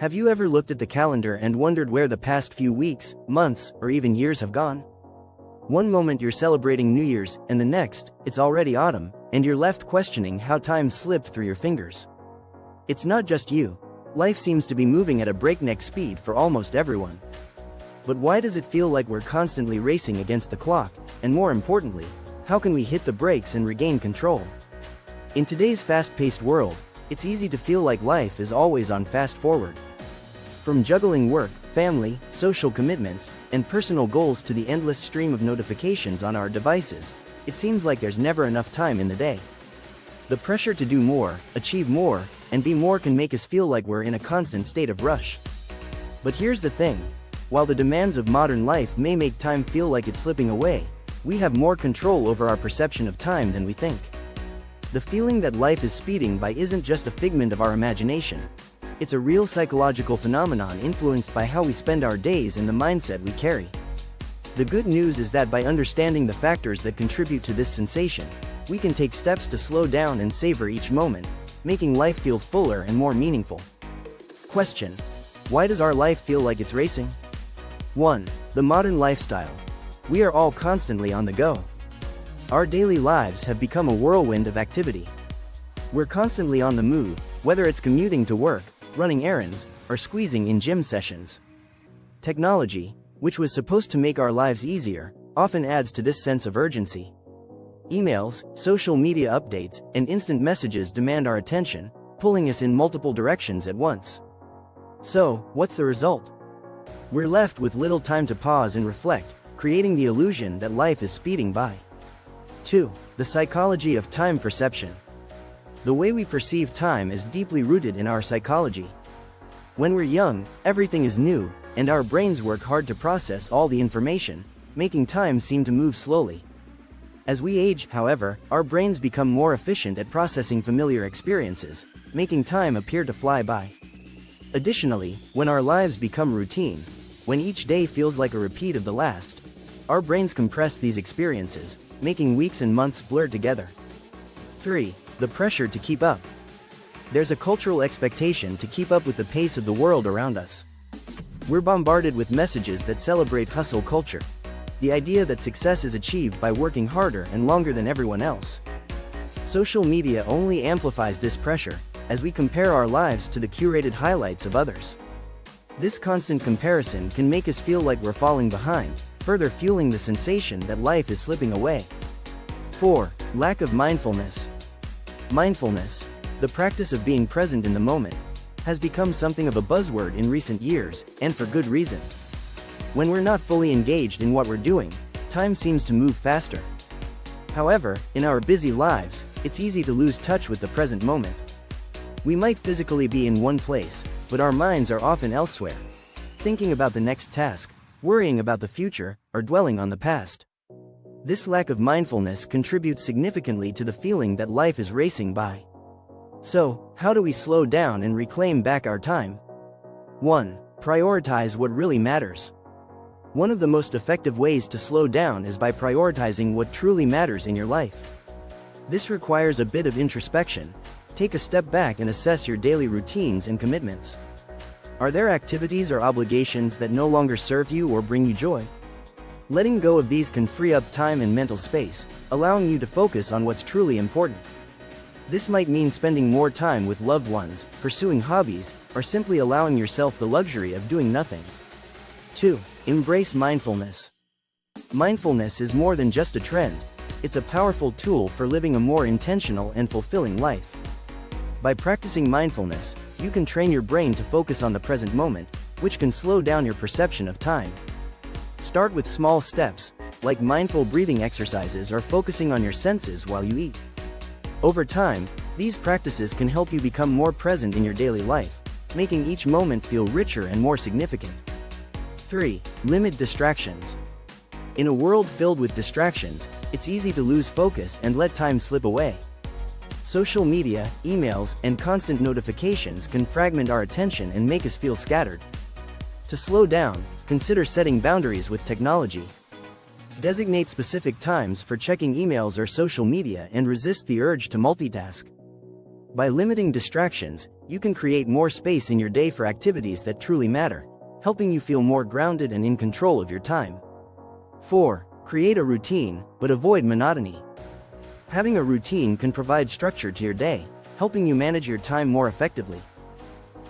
Have you ever looked at the calendar and wondered where the past few weeks, months, or even years have gone? One moment you're celebrating New Year's, and the next, it's already autumn, and you're left questioning how time slipped through your fingers. It's not just you. Life seems to be moving at a breakneck speed for almost everyone. But why does it feel like we're constantly racing against the clock, and more importantly, how can we hit the brakes and regain control? In today's fast-paced world, it's easy to feel like life is always on fast forward. From juggling work, family, social commitments, and personal goals to the endless stream of notifications on our devices, it seems like there's never enough time in the day. The pressure to do more, achieve more, and be more can make us feel like we're in a constant state of rush. But here's the thing. While the demands of modern life may make time feel like it's slipping away, we have more control over our perception of time than we think. The feeling that life is speeding by isn't just a figment of our imagination. It's a real psychological phenomenon influenced by how we spend our days and the mindset we carry. The good news is that by understanding the factors that contribute to this sensation, we can take steps to slow down and savor each moment, making life feel fuller and more meaningful. Question: why does our life feel like it's racing? 1. The modern lifestyle. We are all constantly on the go. Our daily lives have become a whirlwind of activity. We're constantly on the move, whether it's commuting to work, running errands, or squeezing in gym sessions. Technology, which was supposed to make our lives easier, often adds to this sense of urgency. Emails, social media updates, and instant messages demand our attention, pulling us in multiple directions at once. So, what's the result? We're left with little time to pause and reflect, creating the illusion that life is speeding by. 2. The psychology of time perception. The way we perceive time is deeply rooted in our psychology. When we're young, everything is new, and our brains work hard to process all the information, making time seem to move slowly. As we age, however, our brains become more efficient at processing familiar experiences, making time appear to fly by. Additionally, when our lives become routine, when each day feels like a repeat of the last, our brains compress these experiences, making weeks and months blur together. 3. The pressure to keep up. There's a cultural expectation to keep up with the pace of the world around us. We're bombarded with messages that celebrate hustle culture, the idea that success is achieved by working harder and longer than everyone else. Social media only amplifies this pressure, as we compare our lives to the curated highlights of others. This constant comparison can make us feel like we're falling behind, further fueling the sensation that life is slipping away. 4. Lack of mindfulness. Mindfulness, the practice of being present in the moment, has become something of a buzzword in recent years, and for good reason. When we're not fully engaged in what we're doing, time seems to move faster. However, in our busy lives, it's easy to lose touch with the present moment. We might physically be in one place, but our minds are often elsewhere, thinking about the next task, worrying about the future, or dwelling on the past. This lack of mindfulness contributes significantly to the feeling that life is racing by. So, how do we slow down and reclaim back our time? 1. Prioritize what really matters. One of the most effective ways to slow down is by prioritizing what truly matters in your life. This requires a bit of introspection. Take a step back and assess your daily routines and commitments. Are there activities or obligations that no longer serve you or bring you joy? Letting go of these can free up time and mental space, allowing you to focus on what's truly important. This might mean spending more time with loved ones, pursuing hobbies, or simply allowing yourself the luxury of doing nothing. 2. Embrace mindfulness. Mindfulness is more than just a trend. It's a powerful tool for living a more intentional and fulfilling life. By practicing mindfulness, you can train your brain to focus on the present moment, which can slow down your perception of time. Start with small steps, like mindful breathing exercises or focusing on your senses while you eat. Over time, these practices can help you become more present in your daily life, making each moment feel richer and more significant. 3. Limit distractions. In a world filled with distractions, it's easy to lose focus and let time slip away. Social media, emails, and constant notifications can fragment our attention and make us feel scattered. To slow down, consider setting boundaries with technology. Designate specific times for checking emails or social media and resist the urge to multitask. By limiting distractions, you can create more space in your day for activities that truly matter, helping you feel more grounded and in control of your time. 4. Create a routine, but avoid monotony. Having a routine can provide structure to your day, helping you manage your time more effectively.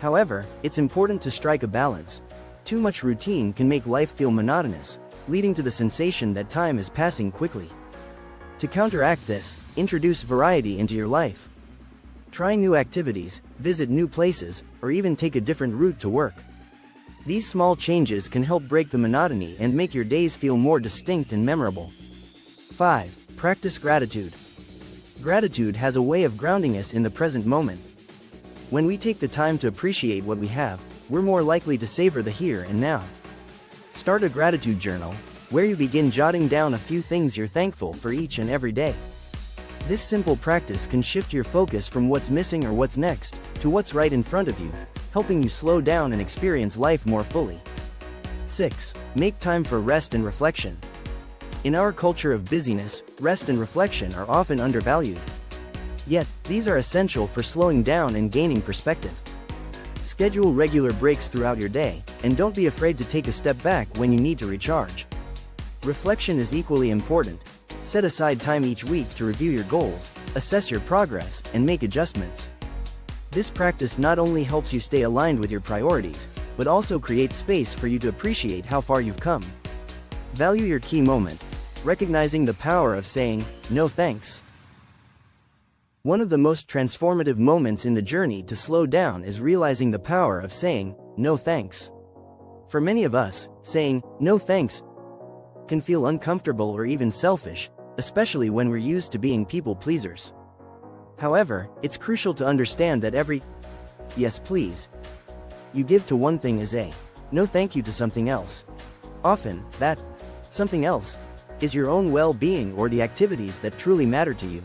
However, it's important to strike a balance. Too much routine can make life feel monotonous, leading to the sensation that time is passing quickly. To counteract this, introduce variety into your life. Try new activities, visit new places, or even take a different route to work. These small changes can help break the monotony and make your days feel more distinct and memorable. 5. Practice gratitude. Gratitude has a way of grounding us in the present moment. When we take the time to appreciate what we have, we're more likely to savor the here and now. Start a gratitude journal, where you begin jotting down a few things you're thankful for each and every day. This simple practice can shift your focus from what's missing or what's next, to what's right in front of you, helping you slow down and experience life more fully. 6. Make time for rest and reflection. In our culture of busyness, rest and reflection are often undervalued. Yet, these are essential for slowing down and gaining perspective. Schedule regular breaks throughout your day, and don't be afraid to take a step back when you need to recharge. Reflection is equally important. Set aside time each week to review your goals, assess your progress, and make adjustments. This practice not only helps you stay aligned with your priorities, but also creates space for you to appreciate how far you've come. Value your key moment, recognizing the power of saying, "No thanks." One of the most transformative moments in the journey to slow down is realizing the power of saying, "No thanks." For many of us, saying, "No thanks," can feel uncomfortable or even selfish, especially when we're used to being people pleasers. However, it's crucial to understand that every "yes please" you give to one thing is a "no thank you" to something else. Often, that something else is your own well-being or the activities that truly matter to you.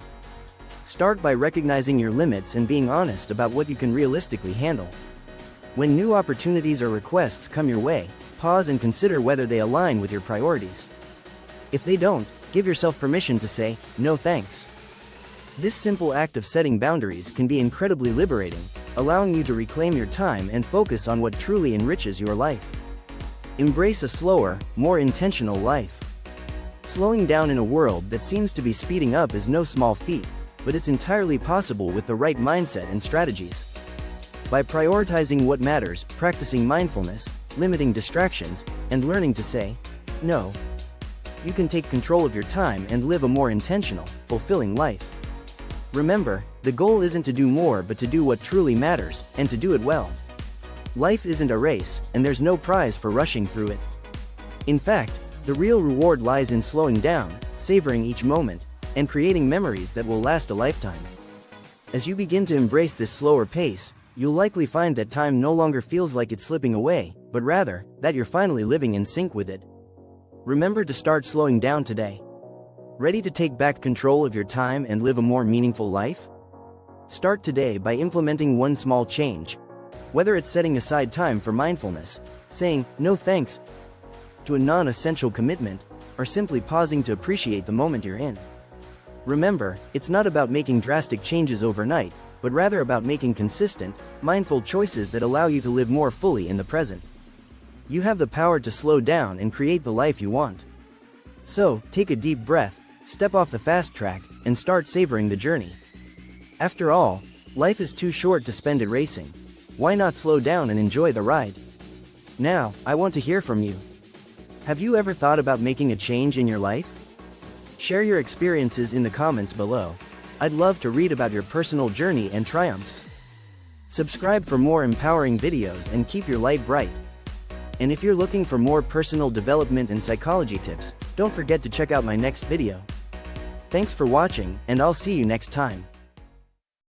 Start by recognizing your limits and being honest about what you can realistically handle. When new opportunities or requests come your way, pause and consider whether they align with your priorities. If they don't, give yourself permission to say, "No thanks." This simple act of setting boundaries can be incredibly liberating, allowing you to reclaim your time and focus on what truly enriches your life. Embrace a slower, more intentional life. Slowing down in a world that seems to be speeding up is no small feat, but it's entirely possible with the right mindset and strategies. By prioritizing what matters, practicing mindfulness, limiting distractions, and learning to say, "No," you can take control of your time and live a more intentional, fulfilling life. Remember, the goal isn't to do more but to do what truly matters, and to do it well. Life isn't a race, and there's no prize for rushing through it. In fact, the real reward lies in slowing down, savoring each moment, and creating memories that will last a lifetime. As you begin to embrace this slower pace, you'll likely find that time no longer feels like it's slipping away, but rather, that you're finally living in sync with it. Remember to start slowing down today. Ready to take back control of your time and live a more meaningful life? Start today by implementing one small change. Whether it's setting aside time for mindfulness, saying, "No thanks," to a non-essential commitment, or simply pausing to appreciate the moment you're in. Remember, it's not about making drastic changes overnight, but rather about making consistent, mindful choices that allow you to live more fully in the present. You have the power to slow down and create the life you want. So, take a deep breath, step off the fast track, and start savoring the journey. After all, life is too short to spend it racing. Why not slow down and enjoy the ride? Now, I want to hear from you. Have you ever thought about making a change in your life? Share your experiences in the comments below. I'd love to read about your personal journey and triumphs. Subscribe for more empowering videos and keep your light bright. And if you're looking for more personal development and psychology tips, don't forget to check out my next video. Thanks for watching, and I'll see you next time.